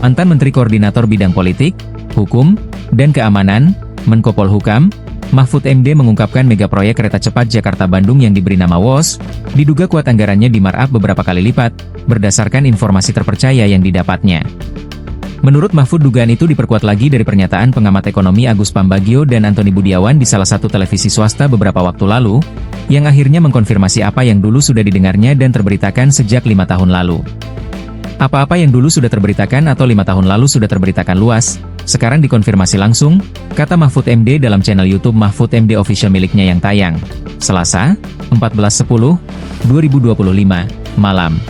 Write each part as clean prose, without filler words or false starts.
Mantan Menteri Koordinator Bidang Politik, Hukum, dan Keamanan, Menko Polhukam, Mahfud MD mengungkapkan mega proyek kereta cepat Jakarta-Bandung yang diberi nama WOS, diduga kuat anggarannya di markup beberapa kali lipat, berdasarkan informasi terpercaya yang didapatnya. Menurut Mahfud, dugaan itu diperkuat lagi dari pernyataan pengamat ekonomi Agus Pambagio dan Antoni Budiawan di salah satu televisi swasta beberapa waktu lalu, yang akhirnya mengkonfirmasi apa yang dulu sudah didengarnya dan terberitakan sejak 5 tahun lalu. Apa-apa yang dulu sudah terberitakan atau 5 tahun lalu sudah terberitakan luas, sekarang dikonfirmasi langsung, kata Mahfud MD dalam channel YouTube Mahfud MD Official miliknya yang tayang Selasa, 14.10.2025, malam.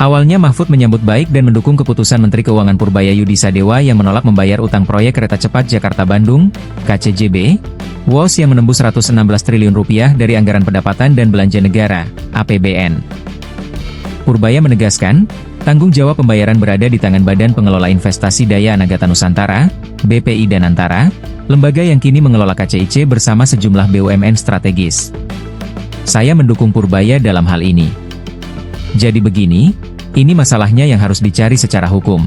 Awalnya Mahfud menyambut baik dan mendukung keputusan Menteri Keuangan Purbaya Yudi Sadewa yang menolak membayar utang proyek kereta cepat Jakarta-Bandung, KCJB, WOS yang menembus 116 triliun rupiah dari anggaran pendapatan dan belanja negara, APBN. Purbaya menegaskan, tanggung jawab pembayaran berada di tangan Badan Pengelola Investasi Daya Anagata Nusantara, BPI dan Antara, lembaga yang kini mengelola KCIC bersama sejumlah BUMN strategis. Saya mendukung Purbaya dalam hal ini. Jadi begini, ini masalahnya yang harus dicari secara hukum.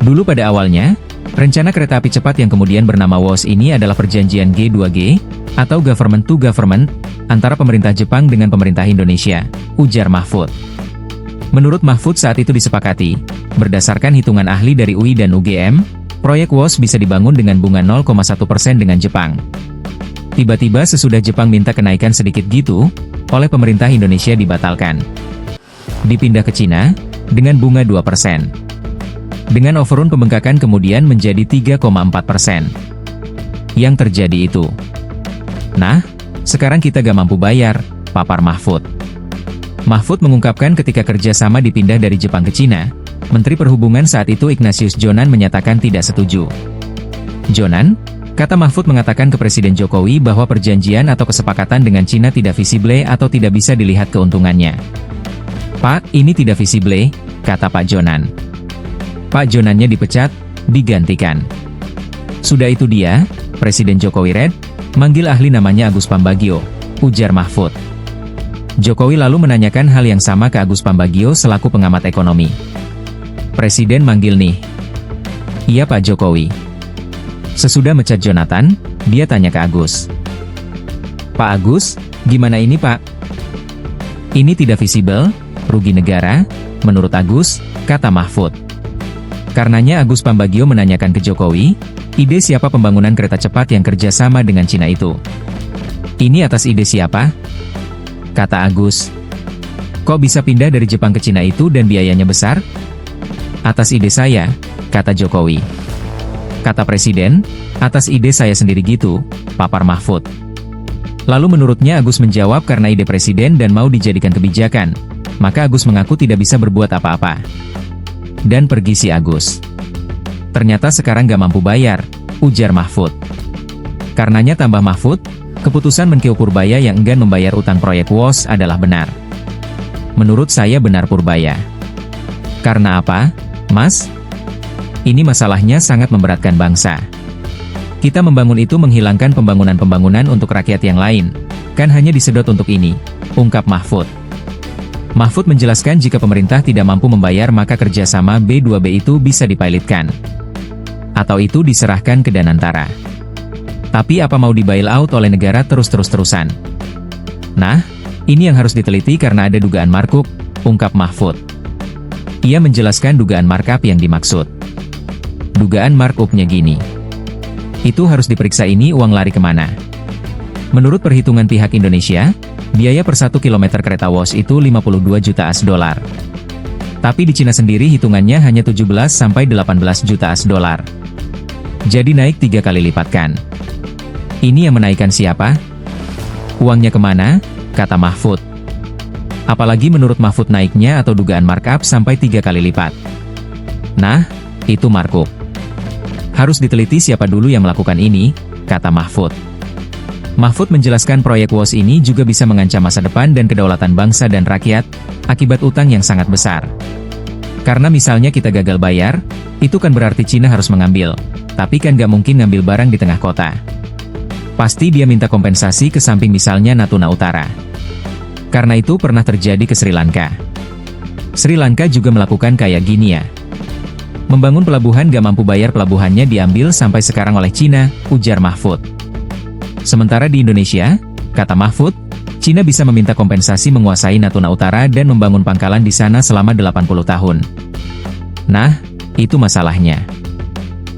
Dulu pada awalnya, rencana kereta api cepat yang kemudian bernama WOS ini adalah perjanjian G2G, atau Government to Government, antara pemerintah Jepang dengan pemerintah Indonesia, ujar Mahfud. Menurut Mahfud saat itu disepakati, berdasarkan hitungan ahli dari UI dan UGM, proyek WOS bisa dibangun dengan bunga 0,1% dengan Jepang. Tiba-tiba sesudah Jepang minta kenaikan sedikit gitu, oleh pemerintah Indonesia dibatalkan. Dipindah ke Cina, dengan bunga 2%. Dengan overrun pembengkakan kemudian menjadi 3,4%. Yang terjadi itu. Nah, sekarang kita gak mampu bayar, papar Mahfud. Mahfud mengungkapkan ketika kerjasama dipindah dari Jepang ke Cina, Menteri Perhubungan saat itu Ignatius Jonan menyatakan tidak setuju. Jonan, kata Mahfud mengatakan ke Presiden Jokowi bahwa perjanjian atau kesepakatan dengan Cina tidak visible atau tidak bisa dilihat keuntungannya. Pak, ini tidak visible, kata Pak Jonan. Pak Jonannya dipecat, digantikan. Sudah itu dia, Presiden Jokowi Red, manggil ahli namanya Agus Pambagio, ujar Mahfud. Jokowi lalu menanyakan hal yang sama ke Agus Pambagio selaku pengamat ekonomi. Presiden manggil nih. Iya Pak Jokowi. Sesudah mecat Jonathan, dia tanya ke Agus. Pak Agus, gimana ini Pak? Ini tidak visible, rugi negara, menurut Agus, kata Mahfud. Karenanya Agus Pambagio menanyakan ke Jokowi, ide siapa pembangunan kereta cepat yang kerjasama dengan Cina itu? Ini atas ide siapa? Kata Agus. Kok bisa pindah dari Jepang ke Cina itu dan biayanya besar? Atas ide saya, kata Jokowi. Kata Presiden, atas ide saya sendiri gitu, papar Mahfud. Lalu menurutnya Agus menjawab karena ide Presiden dan mau dijadikan kebijakan, maka Agus mengaku tidak bisa berbuat apa-apa. Dan pergi si Agus. Ternyata sekarang gak mampu bayar, ujar Mahfud. Karenanya tambah Mahfud, keputusan Menkeu Purbaya yang enggan membayar utang proyek WOS adalah benar. Menurut saya benar Purbaya. Karena apa, Mas? Ini masalahnya sangat memberatkan bangsa. Kita membangun itu menghilangkan pembangunan-pembangunan untuk rakyat yang lain. Kan hanya disedot untuk ini, ungkap Mahfud. Mahfud menjelaskan jika pemerintah tidak mampu membayar maka kerjasama B2B itu bisa dipilotkan. Atau itu diserahkan ke Danantara. Tapi apa mau di-bailout oleh negara terus-terusan? Nah, ini yang harus diteliti karena ada dugaan markup, ungkap Mahfud. Ia menjelaskan dugaan markup yang dimaksud. Dugaan markupnya gini. Itu harus diperiksa ini uang lari kemana. Menurut perhitungan pihak Indonesia, biaya per 1 km kereta WOS itu 52 juta AS dolar. Tapi di Cina sendiri hitungannya hanya 17-18 juta AS dolar. Jadi naik 3 kali lipat kan. Ini yang menaikkan siapa? Uangnya kemana? Kata Mahfud. Apalagi menurut Mahfud naiknya atau dugaan markup sampai 3 kali lipat. Nah, itu markup. Harus diteliti siapa dulu yang melakukan ini, kata Mahfud. Mahfud menjelaskan proyek WOS ini juga bisa mengancam masa depan dan kedaulatan bangsa dan rakyat, akibat utang yang sangat besar. Karena misalnya kita gagal bayar, itu kan berarti Cina harus mengambil, tapi kan gak mungkin ngambil barang di tengah kota. Pasti dia minta kompensasi ke samping misalnya Natuna Utara. Karena itu pernah terjadi ke Sri Lanka. Sri Lanka juga melakukan kayak gini ya. Membangun pelabuhan gak mampu bayar pelabuhannya diambil sampai sekarang oleh Cina, ujar Mahfud. Sementara di Indonesia, kata Mahfud, Cina bisa meminta kompensasi menguasai Natuna Utara dan membangun pangkalan di sana selama 80 tahun. Nah, itu masalahnya.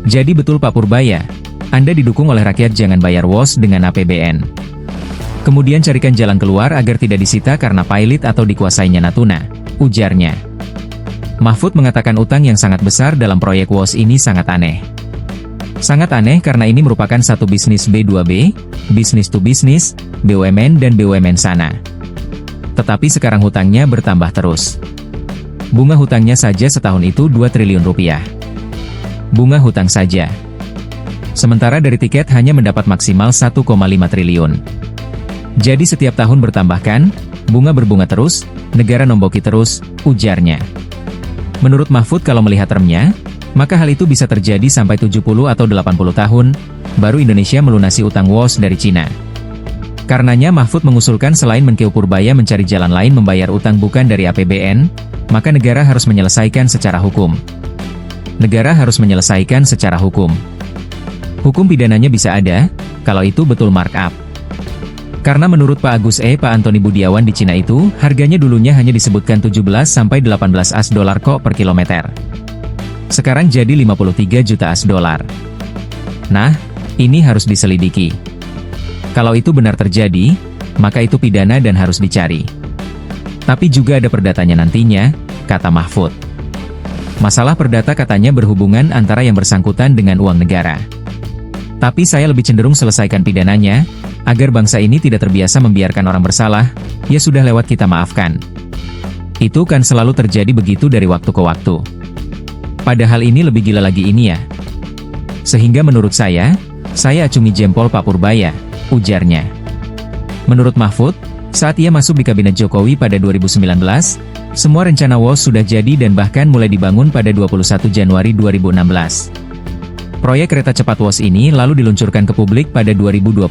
Jadi betul Pak Purbaya, Anda didukung oleh rakyat, jangan bayar WOS dengan APBN. Kemudian carikan jalan keluar agar tidak disita karena pailit atau dikuasainya Natuna, ujarnya. Mahfud mengatakan utang yang sangat besar dalam proyek WOS ini sangat aneh. Sangat aneh karena ini merupakan satu bisnis B2B, bisnis to bisnis, BUMN dan BUMN sana. Tetapi sekarang hutangnya bertambah terus. Bunga hutangnya saja setahun itu 2 triliun rupiah. Bunga hutang saja. Sementara dari tiket hanya mendapat maksimal 1,5 triliun. Jadi setiap tahun bertambahkan, bunga berbunga terus, negara nomboki terus, ujarnya. Menurut Mahfud kalau melihat termnya, maka hal itu bisa terjadi sampai 70 atau 80 tahun, baru Indonesia melunasi utang WOS dari Cina. Karenanya Mahfud mengusulkan selain Menkeu Purbaya mencari jalan lain membayar utang bukan dari APBN, maka negara harus menyelesaikan secara hukum. Negara harus menyelesaikan secara hukum. Hukum pidananya bisa ada, kalau itu betul markup. Karena menurut Pak Antoni Budiawan di Cina itu, harganya dulunya hanya disebutkan 17-18 AS dolar kok per kilometer. Sekarang jadi 53 juta AS dolar. Nah, ini harus diselidiki. Kalau itu benar terjadi, maka itu pidana dan harus dicari. Tapi juga ada perdatanya nantinya, kata Mahfud. Masalah perdata katanya berhubungan antara yang bersangkutan dengan uang negara. Tapi saya lebih cenderung selesaikan pidananya, agar bangsa ini tidak terbiasa membiarkan orang bersalah, ya sudah lewat kita maafkan. Itu kan selalu terjadi begitu dari waktu ke waktu. Padahal ini lebih gila lagi ini ya. Sehingga menurut saya acungi jempol Pak Purbaya, ujarnya. Menurut Mahfud, saat ia masuk di Kabinet Jokowi pada 2019, semua rencana WOS sudah jadi dan bahkan mulai dibangun pada 21 Januari 2016. Proyek kereta cepat WOS ini lalu diluncurkan ke publik pada 2023.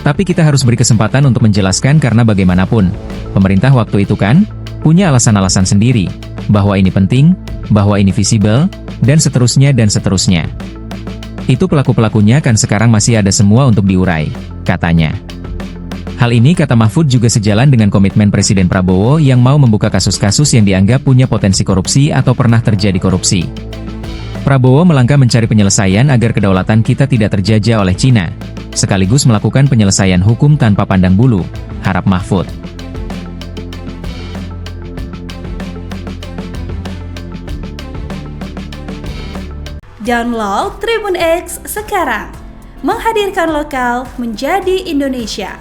Tapi kita harus beri kesempatan untuk menjelaskan karena bagaimanapun, pemerintah waktu itu kan, punya alasan-alasan sendiri, bahwa ini penting, bahwa ini visible, dan seterusnya dan seterusnya. Itu pelaku-pelakunya kan sekarang masih ada semua untuk diurai, katanya. Hal ini kata Mahfud juga sejalan dengan komitmen Presiden Prabowo yang mau membuka kasus-kasus yang dianggap punya potensi korupsi atau pernah terjadi korupsi. Prabowo melangkah mencari penyelesaian agar kedaulatan kita tidak terjajah oleh Cina, sekaligus melakukan penyelesaian hukum tanpa pandang bulu, harap Mahfud. Download Tribun X sekarang, menghadirkan lokal menjadi Indonesia.